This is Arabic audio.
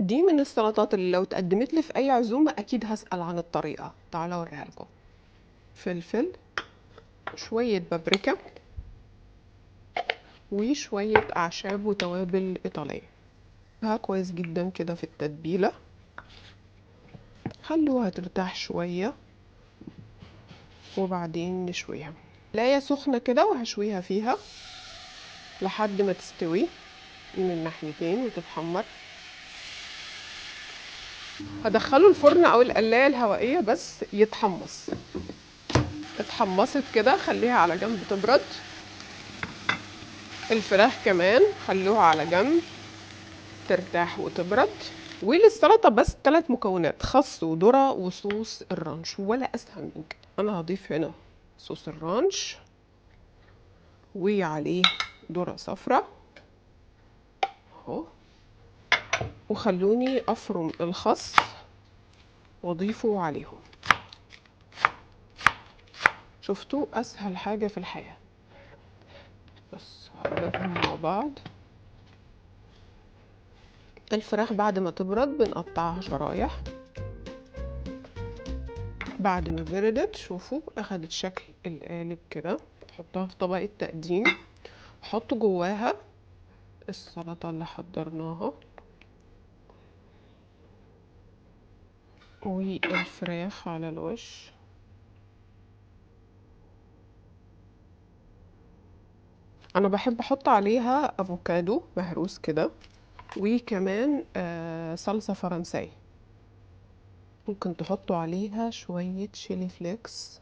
دي من السلطات اللي لو اتقدمت لي في اي عزومه اكيد هسأل عن الطريقه. تعالوا اوريها لكم. فلفل، شويه بابريكا، وشويه اعشاب وتوابل ايطاليه. كويس جدا كده في التتبيله، خلوها ترتاح شويه وبعدين نشويها. لايه سخنه كده وهشويها فيها لحد ما تستوي من الناحيتين وتتحمر. هدخله الفرن او القلايه الهوائيه بس يتحمص. اتحمصت كده خليها على جنب تبرد. الفراخ كمان خلوها على جنب ترتاح وتبرد. وللسلطه بس 3 مكونات: خس وذره وصوص الرانش، ولا اسهل من كده. انا هضيف هنا صوص الرانش وعليه ذره صفراء اهو، وخلوني افرم الخس واضيفه عليهم. شفتوا؟ اسهل حاجه في الحياه. بس هقلبهم مع بعض. الفراخ بعد ما تبرد بنقطعها شرايح. بعد ما بردت شوفوا اخدت شكل القالب كده. تحطها في طبق التقديم، حط جواها السلطة اللي حضرناها والفراخ على الوش. انا بحب احط عليها افوكادو مهروس كده، وكمان صلصة فرنسية. ممكن تحطوا عليها شوية شيلي فليكس